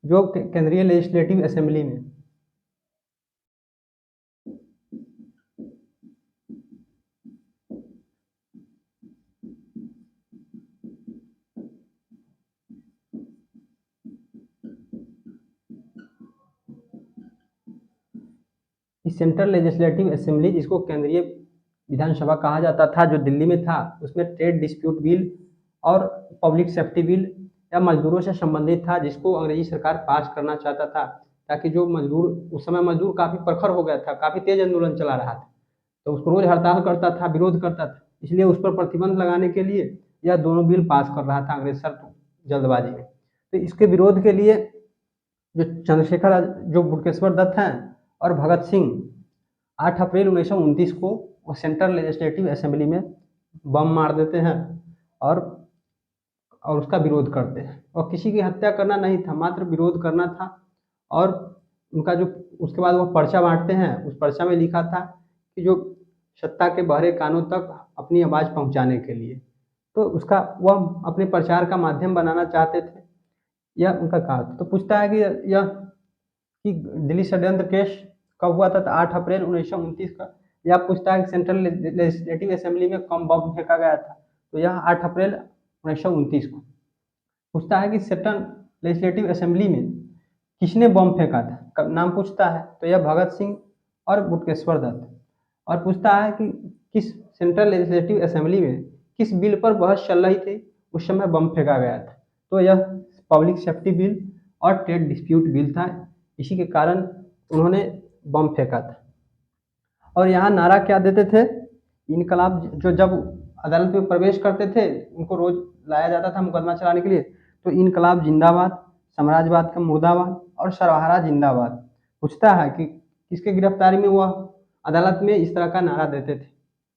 Speaker 1: जो केंद्रीय लेजिस्लेटिव असेंबली में इस सेंट्रल लेजिस्लेटिव असेंबली, जिसको केंद्रीय विधानसभा कहा जाता था, जो दिल्ली में था, उसमें ट्रेड डिस्प्यूट बिल और पब्लिक सेफ्टी बिल या मजदूरों से संबंधित था, जिसको अंग्रेजी सरकार पास करना चाहता था ताकि जो मजदूर, उस समय मजदूर काफ़ी प्रखर हो गया था, काफ़ी तेज आंदोलन चला रहा था, तो उसको रोज हड़ताल करता था, विरोध करता था। इसलिए उस पर प्रतिबंध लगाने के लिए यह दोनों बिल पास कर रहा था अंग्रेज सर जल्दबाजी में। तो इसके विरोध के लिए जो चंद्रशेखर, जो बुटकेश्वर दत्त हैं और भगत सिंह 8 अप्रैल 1929 को वो सेंट्रल लेजिस्लेटिव असेंबली में बम मार देते हैं और उसका विरोध करते हैं। और किसी की हत्या करना नहीं था, मात्र विरोध करना था। और उनका जो उसके बाद वो पर्चा बांटते हैं, उस पर्चा में लिखा था कि जो सत्ता के बहरे कानों तक अपनी आवाज़ पहुंचाने के लिए, तो उसका वह अपने प्रचार का माध्यम बनाना चाहते थे, यह उनका कार्य था। तो पूछता है कि यह कि दिल्ली षड्यंत्र केस कब हुआ था? तो 8 अप्रैल 1929 का। यह पूछता है कि सेंट्रल लेजिस्लेटिव असेंबली में कब बम फेंका गया था? तो यह 8 अप्रैल 1929 को। पूछता है कि सेंट्रल लेजिस्लेटिव असेंबली में किसने बम फेंका था? नाम पूछता है, तो यह भगत सिंह और बुटकेश्वर दत्त। और पूछता है कि किस सेंट्रल लेजिस्लेटिव असेंबली में किस बिल पर बहस चल रही थी उस समय बम फेंका गया था? तो यह पब्लिक सेफ्टी बिल और ट्रेड डिस्प्यूट बिल था। इसी के कारण उन्होंने बम फेंका था। और यहाँ नारा क्या देते थे? इनकलाब, जो जब अदालत में प्रवेश करते थे उनको रोज लाया जाता था मुकदमा चलाने के लिए, तो इनकलाब जिंदाबाद, साम्राज्यवाद का मुर्दाबाद और सर्वहारा जिंदाबाद। पूछता है कि किसके गिरफ्तारी में वह अदालत में इस तरह का नारा देते थे?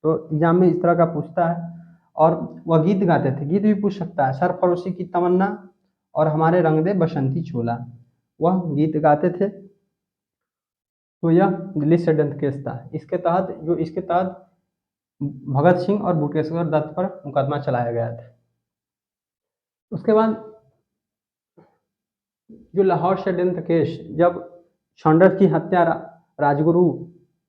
Speaker 1: तो एग्जाम में इस तरह का पूछता है। और वह गीत गाते थे, गीत भी पूछ सकता है, सरफरोशी की तमन्ना और हमारे रंग दे बसंती चोला, वह गीत गाते थे। तो यह दिल्ली षड्यंत्र केस था। इसके तहत भगत सिंह और बुटकेश्वर दत्त पर मुकदमा चलाया गया था। उसके बाद जो लाहौर षड्यंत्र केस, जब सैंडर्स की हत्या राजगुरु,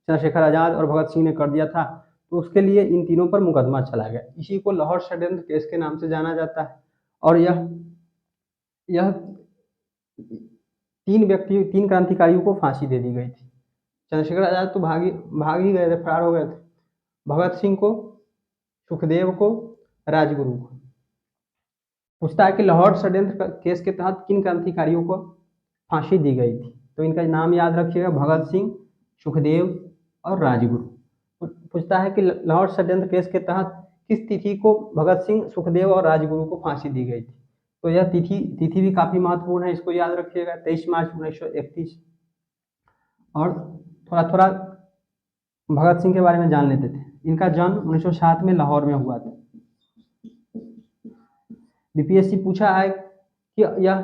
Speaker 1: चंद्रशेखर आजाद और भगत सिंह ने कर दिया था, तो उसके लिए इन तीनों पर मुकदमा चला गया। इसी को लाहौर षड्यंत्र केस के नाम से जाना जाता है। और यह 3 क्रांतिकारियों को फांसी दे दी गई थी। चंद्रशेखर आजाद तो भाग ही गए थे, फरार हो गए थे। भगत सिंह को, सुखदेव को, राजगुरु को। पूछता है कि लाहौर षड्यंत्र केस के तहत किन क्रांतिकारियों को फांसी दी गई थी। तो इनका नाम याद रखिएगा, भगत सिंह, सुखदेव और राजगुरु। पूछता है कि लाहौर षड्यंत्र केस के तहत किस तिथि को भगत सिंह, सुखदेव और राजगुरु को फांसी दी गई थी। तो यह तिथि भी काफी महत्वपूर्ण है, इसको याद रखिएगा, 23 मार्च 1931। और थोड़ा थोड़ा भगत सिंह के बारे में जान लेते थे। इनका जन्म 1907 में लाहौर में हुआ था। बीपीएससी पूछा है कि यह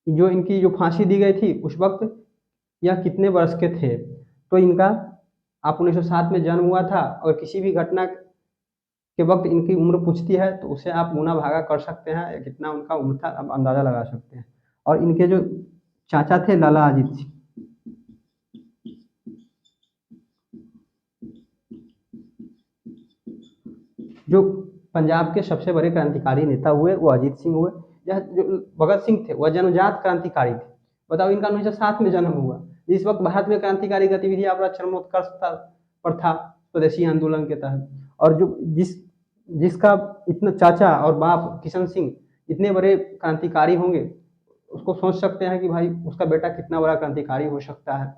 Speaker 1: जो इनकी जो फांसी दी गई थी उस वक्त यह कितने वर्ष के थे। तो इनका आप 1907 में जन्म हुआ था और किसी भी घटना के वक्त इनकी उम्र पूछती है तो उसे आप गुना भागा कर सकते हैं, कितना उनका उम्र था आप अंदाजा लगा सकते हैं। और इनके जो चाचा थे लाला अजीत सिंह, जो पंजाब के सबसे बड़े क्रांतिकारी नेता हुए वो अजीत सिंह हुए। यह जो भगत सिंह थे वह जन्मजात क्रांतिकारी थे। बताओ, इनका 1907 में जन्म हुआ, जिस वक्त भारत में क्रांतिकारी गतिविधियां अपना चरमोत्कर्ष पर था, स्वदेशी आंदोलन के तहत। और जो जिसका इतना चाचा और बाप किशन सिंह इतने बड़े क्रांतिकारी होंगे, उसको सोच सकते हैं कि भाई उसका बेटा कितना बड़ा क्रांतिकारी हो सकता है।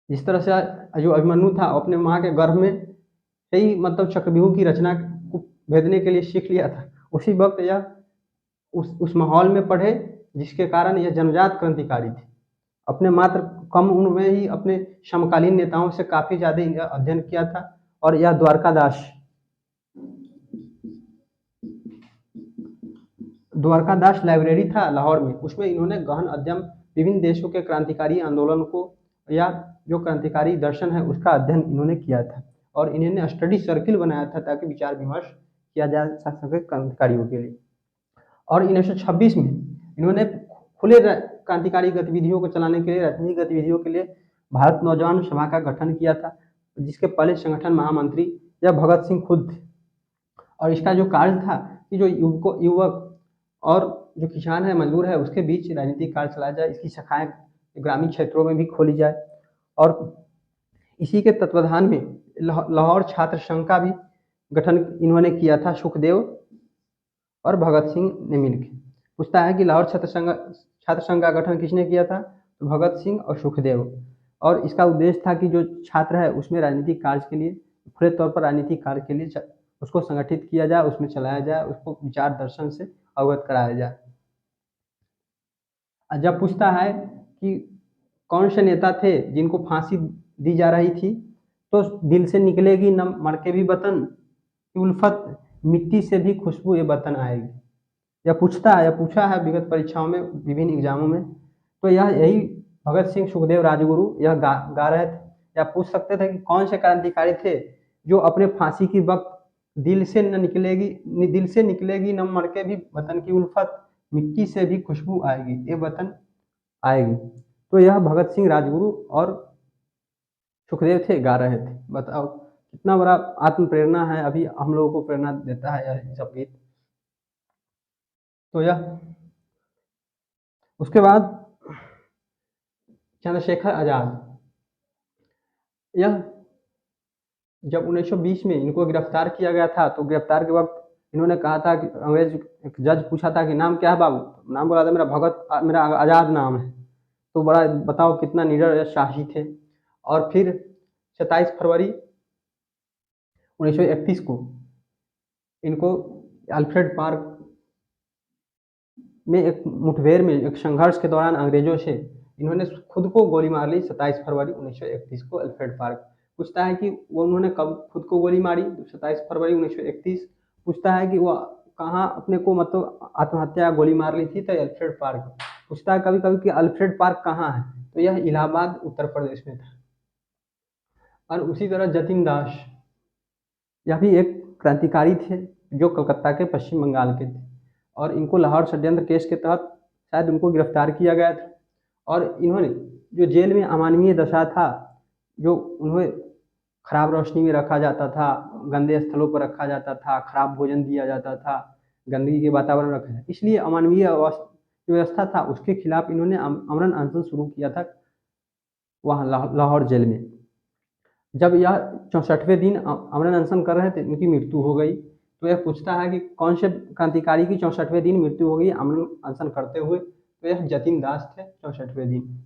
Speaker 1: जिस तरह से जो अभिमन्यु था अपने माँ के गर्भ में ही मतलब चक्रव्यूह की रचना को भेदने के लिए सीख लिया था, उसी वक्त यह उस माहौल में पढ़े जिसके कारण यह जन्मजात क्रांतिकारी थे। अपने मात्र कम उम्र में ही अपने समकालीन नेताओं से काफी ज्यादा अध्ययन किया था। और यह द्वारकादास लाइब्रेरी था लाहौर में, उसमें इन्होंने गहन अध्ययन विभिन्न देशों के क्रांतिकारी आंदोलन को या जो क्रांतिकारी दर्शन है उसका अध्ययन इन्होंने किया था। और इन्होंने स्टडी सर्किल बनाया था ताकि विचार विमर्श किया जा सके क्रांतिकारियों के लिए। और 1926 में इन्होंने खुले क्रांतिकारी गतिविधियों को चलाने के लिए, राजनीतिक गतिविधियों के लिए भारत नौजवान सभा का गठन किया था, जिसके पहले संगठन महामंत्री या भगत सिंह खुद थे। और इसका जो कार्य था कि जो युवक और जो किसान है, मजदूर है, उसके बीच राजनीतिक कार्य चलाया जाए, इसकी शाखाएं ग्रामीण क्षेत्रों में भी खोली जाए। और इसी के तत्वाधान में लाहौर छात्र संघ का भी गठन इन्होंने किया था, सुखदेव और भगत सिंह ने मिलकर। पूछता है कि लाहौर छात्र संघ का गठन किसने किया था, तो भगत सिंह और सुखदेव। और इसका उद्देश्य था कि जो छात्र है उसमें राजनीतिक कार्य के लिए, खुले तौर पर राजनीतिक कार्य के लिए उसको संगठित किया जाए, उसमें चलाया जाए, उसको विचार दर्शन से अवगत कराया जाए। जब पूछता है कि कौन से नेता थे जिनको फांसी दी जा रही थी, तो दिल से निकलेगी न मर के भी वतन, उल्फत मिट्टी से भी खुशबू ये वतन आएगी। यह पूछा है विगत परीक्षाओं में, विभिन्न एग्जामों में। तो यही भगत सिंह, सुखदेव, राजगुरु यह गा रहे थे। या पूछ सकते थे कि कौन से क्रांतिकारी थे जो अपने फांसी की वक्त दिल से निकलेगी न मर के भी वतन की उल्फत, मिट्टी से भी खुशबू आएगी, ये वतन आएगी। तो यह भगत सिंह, राजगुरु और सुखदेव थे, गा रहे थे। बताओ कितना बड़ा आत्म प्रेरणा है, अभी हम लोगों को प्रेरणा देता है यह सब गीत। तो यह उसके बाद चंद्रशेखर आजाद, यह जब 1920 में इनको गिरफ्तार किया गया था, तो गिरफ्तार के वक्त इन्होंने कहा था कि अंग्रेज एक जज पूछा था कि नाम क्या है बाबू, नाम बोला था मेरा आजाद नाम है। तो बड़ा बताओ कितना निडर साहसी थे। और फिर 27 फरवरी 1931 को इनको अल्फ्रेड पार्क में एक मुठभेड़ में, एक संघर्ष के दौरान अंग्रेजों से इन्होंने खुद को गोली मार ली 27 फरवरी 1931 को अल्फ्रेड पार्क। पूछता है कि वो उन्होंने कब खुद को गोली मारी, 27 फरवरी 1931। पूछता है कि वो कहाँ अपने को मतलब आत्महत्या गोली मार ली थी, तो अल्फ्रेड पार्क। पूछता है कभी कभी कि अल्फ्रेड पार्क कहाँ है, तो यह इलाहाबाद उत्तर प्रदेश में था। और उसी तरह जतिन दास, यह भी एक क्रांतिकारी थे जो कलकत्ता के पश्चिम बंगाल के थे। और इनको लाहौर षड्यंत्र केस के तहत शायद उनको गिरफ्तार किया गया था। और इन्होंने जो जेल में अमानवीय दशा था, जो उन्हें खराब रोशनी में रखा जाता था, गंदे स्थलों पर रखा जाता था, खराब भोजन दिया जाता था, गंदगी के वातावरण रखा जाता, इसलिए अमानवीय व्यवस्था था उसके खिलाफ इन्होंने आमरण अनशन शुरू किया था वहाँ लाहौर जेल में। जब यह 64वें दिन आमरण अनशन कर रहे थे, इनकी मृत्यु हो गई। तो यह पूछता है कि कौन से क्रांतिकारी की 64वें दिन मृत्यु हो गई आमरण अनशन करते हुए, तो यह जतिन दास थे 64वें दिन।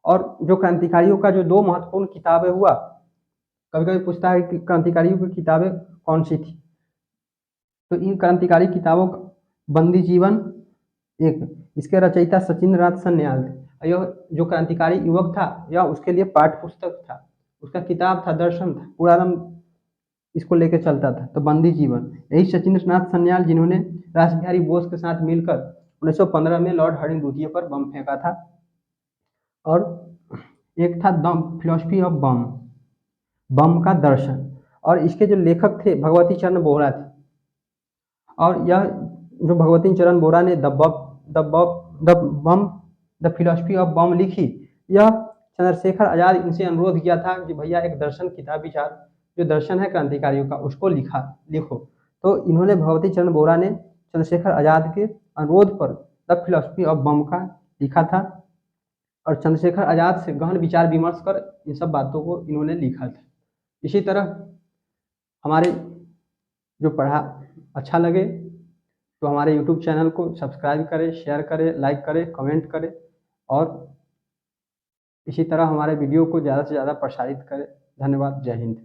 Speaker 1: और जो क्रांतिकारियों का जो 2 महत्वपूर्ण किताबें हुआ, कभी-कभी पूछता है कि क्रांतिकारियों की किताबें कौन-सी थी? तो इन क्रांतिकारी किताबों का बंदी जीवन एक, इसके रचयिता सचिंद्रनाथ सन्याल थे। यह जो क्रांतिकारी युवक था, यह उसके लिए पाठ्य पुस्तक था, उसका किताब था, दर्शन था, पूरा एकदम इसको लेके चलता था। तो बंदी जीवन, यही सचिंद्रनाथ सन्याल जिन्होंने रासबिहारी बोस के साथ मिलकर 1915 में लॉर्ड हार्डिंग द्वितीय पर बम फेंका था। और एक था द फिलॉसफी ऑफ बम, बम का दर्शन, और इसके जो लेखक थे भगवती चरण बोहरा थे। और यह जो भगवती चरण बोहरा ने the bomb the philosophy of bomb लिखी, यह चंद्रशेखर आज़ाद इनसे अनुरोध किया था कि भैया एक दर्शन किताब विचार, जो दर्शन है क्रांतिकारियों का, उसको लिखो। तो इन्होंने भगवती चरण बोहरा ने चंद्रशेखर आज़ाद के अनुरोध पर द फिलॉसफी ऑफ बम का लिखा था, और चंद्रशेखर आज़ाद से गहन विचार विमर्श कर इन सब बातों को इन्होंने लिखा था। इसी तरह हमारे जो पढ़ा अच्छा लगे तो हमारे यूट्यूब चैनल को सब्सक्राइब करें, शेयर करें, लाइक करें, कमेंट करें, और इसी तरह हमारे वीडियो को ज़्यादा से ज़्यादा प्रसारित करें। धन्यवाद। जय हिंद।